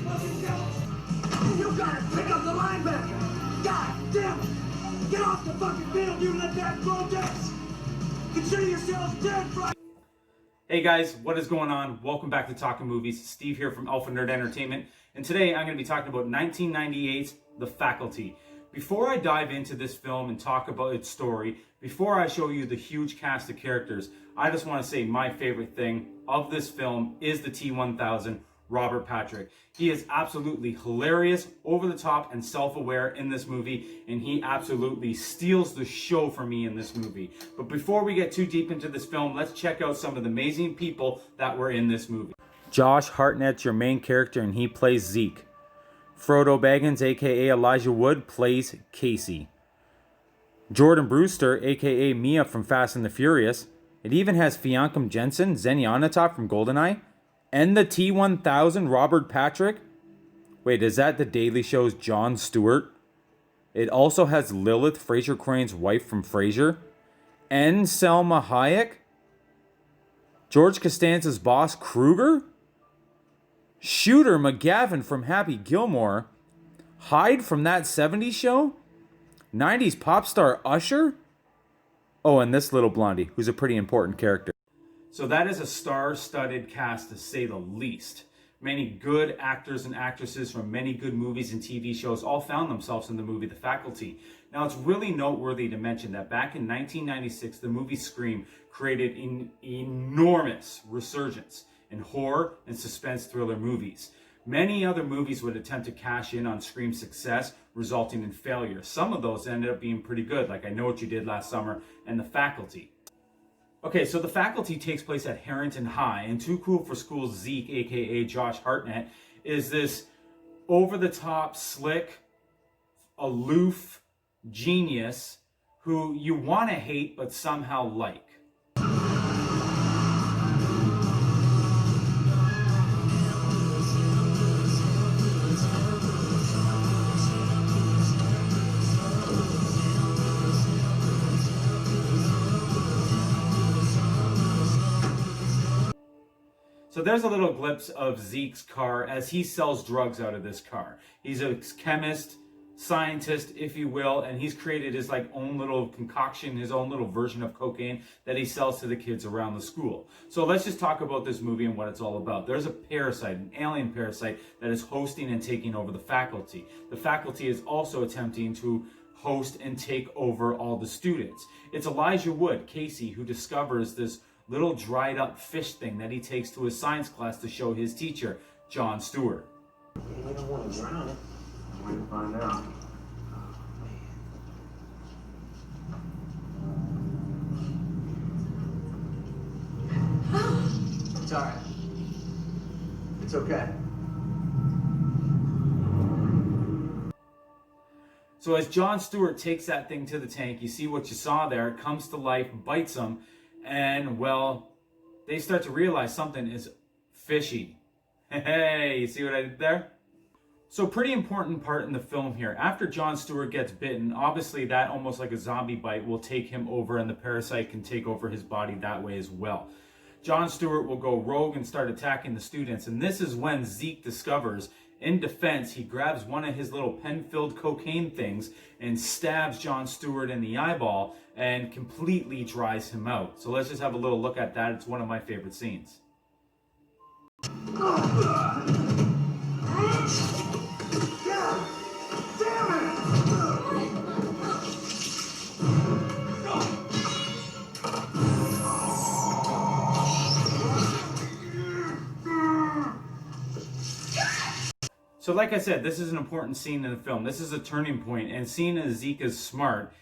You gotta pick up the linebacker! God damn it! Get off the fucking field, you let that protest! Consider yourselves dead, right? Hey guys, what is going on? Welcome back to Talking Movies. Steve here from Alpha Nerd Entertainment, and today I'm going to be talking about 1998's The Faculty. Before I dive into this film and talk about its story, before I show you the huge cast of characters, I just want to say my favorite thing of this film is the T-1000, Robert Patrick. He is absolutely hilarious, over the top, and self-aware in this movie, and he absolutely steals the show for me in this movie. But before we get too deep into this film, let's check out some of the amazing people that were in this movie. Josh Hartnett's your main character, and he plays Zeke. Frodo Baggins, aka Elijah Wood, plays Casey. Jordan Brewster, aka Mia from Fast and the Furious. It even has Fiancam Jensen, Zenyatta from GoldenEye, and the T-1000, Robert Patrick. Wait, is that the Daily Show's Jon Stewart? It also has Lilith, Fraser Crane's wife from Frasier, and Selma Hayek. George Costanza's boss, Kruger. Shooter McGavin from Happy Gilmore. Hyde from That 70s Show. 90s pop star Usher. Oh, and this little blondie, who's a pretty important character. So that is a star-studded cast, to say the least. Many good actors and actresses from many good movies and TV shows all found themselves in the movie The Faculty. Now, it's really noteworthy to mention that back in 1996, the movie Scream created an enormous resurgence in horror and suspense thriller movies. Many other movies would attempt to cash in on Scream's success, resulting in failure. Some of those ended up being pretty good, like I Know What You Did Last Summer and The Faculty. Okay, so The Faculty takes place at Harrington High, and Too Cool for School's Zeke, aka Josh Hartnett, is this over-the-top, slick, aloof genius who you want to hate but somehow like. So there's a little glimpse of Zeke's car as he sells drugs out of this car. He's a chemist, scientist, if you will, and he's created his own little concoction, his own little version of cocaine that he sells to the kids around the school. So let's just talk about this movie and what it's all about. There's a parasite, an alien parasite, that is hosting and taking over the faculty. The faculty is also attempting to host and take over all the students. It's Elijah Wood, Casey, who discovers this little dried up fish thing that he takes to his science class to show his teacher, Jon Stewart. We don't want to drown it. I'm going to find out. It's all right. It's okay. So as Jon Stewart takes that thing to the tank, you see what you saw there. It comes to life, bites him, and, well, they start to realize something is fishy. Hey, you see what I did there? So pretty important part in the film here. After Jon Stewart gets bitten, obviously that almost like a zombie bite will take him over, and the parasite can take over his body that way as well. Jon Stewart will go rogue and start attacking the students, and this is when Zeke discovers, in defense, he grabs one of his little pen-filled cocaine things and stabs Jon Stewart in the eyeball and completely dries him out. So let's just have a little look at that. It's one of my favorite scenes. So like I said, this is an important scene in the film. This is a turning point, and seeing as Zeke is smart,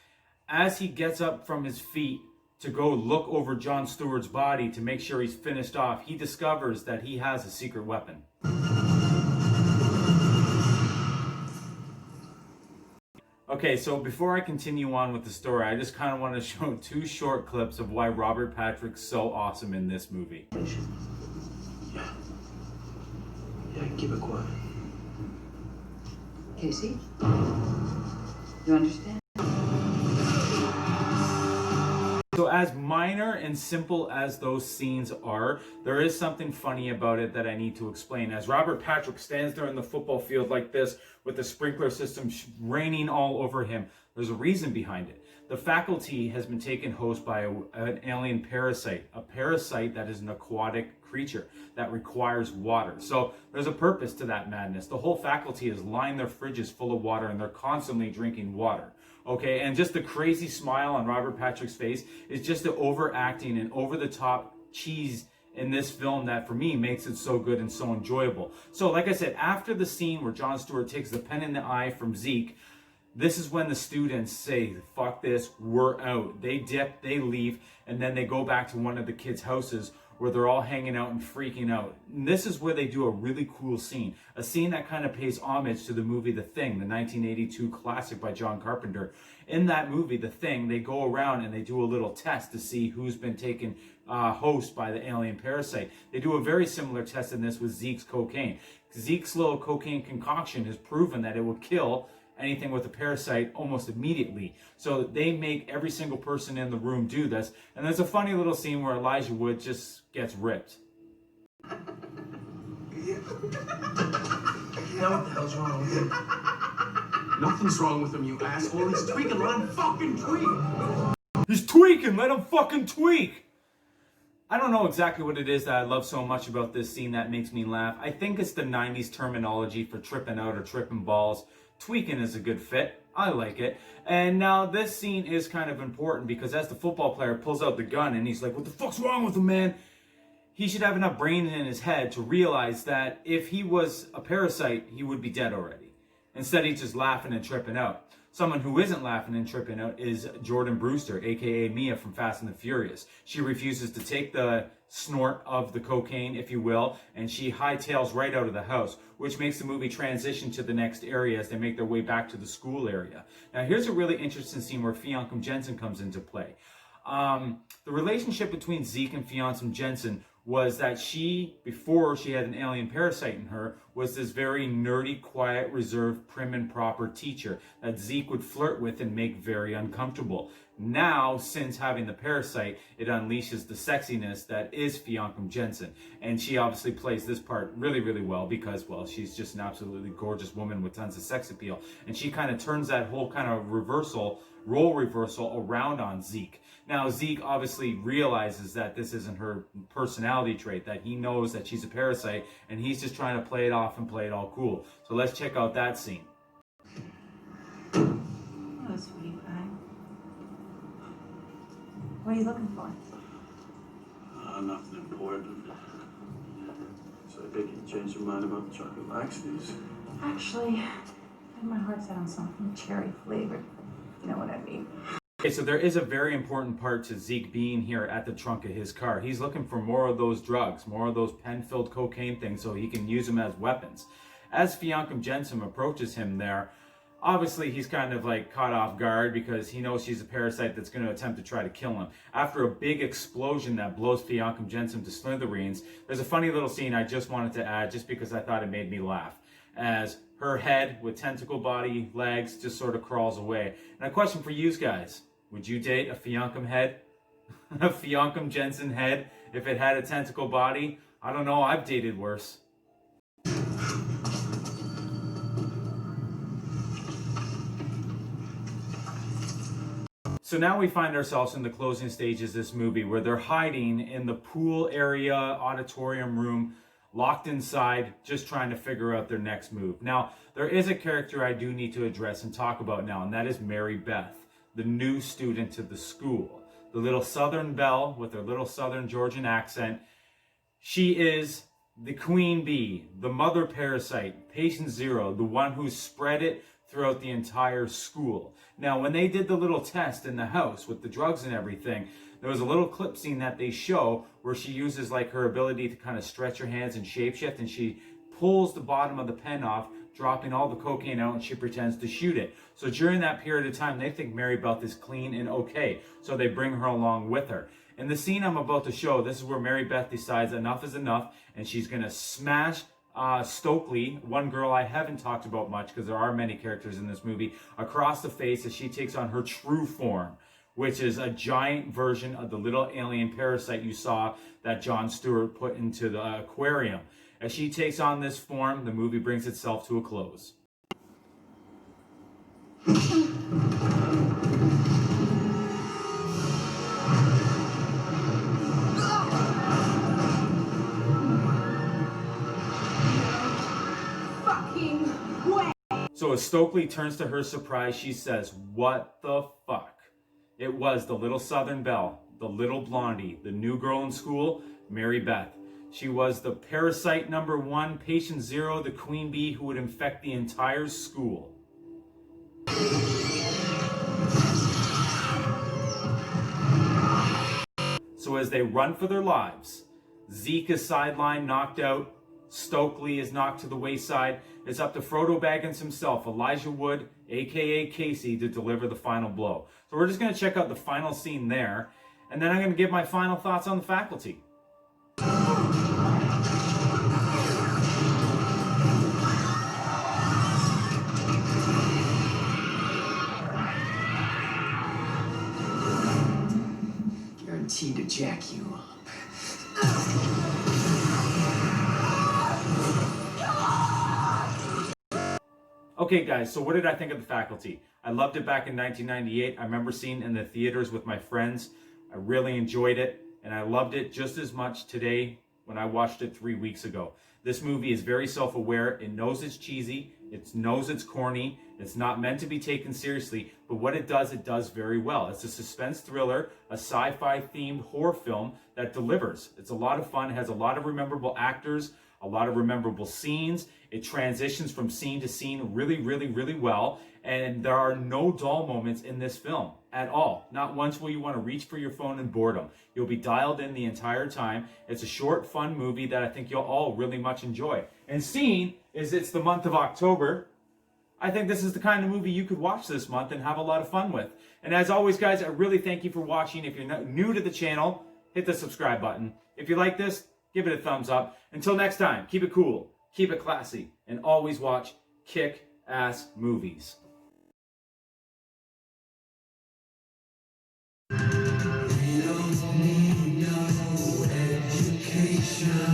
as he gets up from his feet to go look over Jon Stewart's body to make sure he's finished off, he discovers that he has a secret weapon. Okay, so before I continue on with the story, I just kind of want to show two short clips of why Robert Patrick's so awesome in this movie. Yeah. Yeah, keep it quiet. Casey, you understand? So as minor and simple as those scenes are, there is something funny about it that I need to explain. As Robert Patrick stands there in the football field like this with the sprinkler system raining all over him, there's a reason behind it. The faculty has been taken host by an alien parasite, a parasite that is an aquatic creature that requires water. So there's a purpose to that madness. The whole faculty has lined their fridges full of water and they're constantly drinking water. Okay, and just the crazy smile on Robert Patrick's face is just the overacting and over-the-top cheese in this film that for me makes it so good and so enjoyable. So like I said, after the scene where Jon Stewart takes the pen in the eye from Zeke, this is when the students say, fuck this, we're out. They dip, they leave, and then they go back to one of the kids' houses where they're all hanging out and freaking out. And this is where they do a really cool scene. A scene that kind of pays homage to the movie The Thing, the 1982 classic by John Carpenter. In that movie, The Thing, they go around and they do a little test to see who's been taken host by the alien parasite. They do a very similar test in this with Zeke's cocaine. Zeke's little cocaine concoction has proven that it will kill anything with a parasite almost immediately. So they make every single person in the room do this. And there's a funny little scene where Elijah Wood just gets ripped. Now what the hell's wrong with him? Nothing's wrong with him, you asshole. He's tweaking. Let him fucking tweak. He's tweaking. Let him fucking tweak. I don't know exactly what it is that I love so much about this scene that makes me laugh. I think it's the 90s terminology for tripping out or tripping balls. Tweaking is a good fit. I like it. And now this scene is kind of important because as the football player pulls out the gun and he's like, what the fuck's wrong with him, man? He should have enough brain in his head to realize that if he was a parasite, he would be dead already. Instead, he's just laughing and tripping out. Someone who isn't laughing and tripping out is Jordan Brewster, aka Mia from Fast and the Furious. She refuses to take the snort of the cocaine, if you will, and she hightails right out of the house, which makes the movie transition to the next area as they make their way back to the school area. Now, here's a really interesting scene where Fiancum Jensen comes into play. The relationship between Zeke and Fiancum Jensen was that she, before she had an alien parasite in her, was this very nerdy, quiet, reserved, prim and proper teacher that Zeke would flirt with and make very uncomfortable. Now, since having the parasite, it unleashes the sexiness that is Fiancum Jensen. And she obviously plays this part really, really well because, well, she's just an absolutely gorgeous woman with tons of sex appeal. And she kind of turns that whole kind of role reversal around on Zeke. Now, Zeke obviously realizes that this isn't her personality trait, that he knows that she's a parasite, and he's just trying to play it off and play it all cool. So let's check out that scene. Oh, sweet pie. What are you looking for? Nothing important. So I think you changed your mind about the chocolate laxaties. Actually, I had my heart set on something cherry flavored. You know what I mean? Okay, so there is a very important part to Zeke being here at the trunk of his car. He's looking for more of those drugs, more of those pen-filled cocaine things so he can use them as weapons. As Fiancum Jensen approaches him there, obviously he's kind of like caught off guard because he knows she's a parasite that's going to attempt to try to kill him. After a big explosion that blows Fiancum Jensen to smithereens, there's a funny little scene I just wanted to add just because I thought it made me laugh. As her head with tentacle body, legs, just sort of crawls away. And a question for you guys. Would you date a Fiancum head? A Fiancum Jensen head if it had a tentacle body? I don't know, I've dated worse. So now we find ourselves in the closing stages of this movie where they're hiding in the pool area, auditorium room, locked inside, just trying to figure out their next move. Now, there is a character I do need to address and talk about now, and that is Mary Beth, the new student to the school. The little Southern belle with her little Southern Georgian accent. She is the queen bee, the mother parasite, patient zero, the one who spread it throughout the entire school. Now, when they did the little test in the house with the drugs and everything, there was a little clip scene that they show where she uses like her ability to kind of stretch her hands and shapeshift, and she pulls the bottom of the pen off, dropping all the cocaine out, and she pretends to shoot it. So during that period of time, they think Mary Beth is clean and okay. So they bring her along with her. In the scene I'm about to show, this is where Mary Beth decides enough is enough, and she's going to smash Stokely, one girl I haven't talked about much because there are many characters in this movie, across the face as she takes on her true form, which is a giant version of the little alien parasite you saw that Jon Stewart put into the aquarium. As she takes on this form, the movie brings itself to a close. So as Stokely turns to her surprise, she says, "What the fuck?" It was the little Southern Belle, the little blondie, the new girl in school, Mary Beth. She was the parasite number 1, patient 0, the queen bee who would infect the entire school. So as they run for their lives, Zeke is sidelined, knocked out. Stokely is knocked to the wayside. It's up to Frodo Baggins himself, Elijah Wood, aka Casey, to deliver the final blow. So we're just going to check out the final scene there, and then I'm going to give my final thoughts on the faculty. Guaranteed to jack you up. Okay guys, so what did I think of the faculty? I loved it back in 1998. I remember seeing it in the theaters with my friends. I really enjoyed it, and I loved it just as much today when I watched it 3 weeks ago. This movie is very self-aware. It knows it's cheesy. It knows it's corny. It's not meant to be taken seriously, but what it does very well. It's a suspense thriller, a sci-fi themed horror film that delivers. It's a lot of fun. It has a lot of memorable actors, a lot of memorable scenes. It transitions from scene to scene really, really, really well. And there are no dull moments in this film at all. Not once will you want to reach for your phone in boredom. You'll be dialed in the entire time. It's a short, fun movie that I think you'll all really much enjoy. And seeing as it's the month of October, I think this is the kind of movie you could watch this month and have a lot of fun with. And as always, guys, I really thank you for watching. If you're new to the channel, hit the subscribe button. If you like this, give it a thumbs up. Until next time, keep it cool, keep it classy, and always watch kick-ass movies. We don't need no education.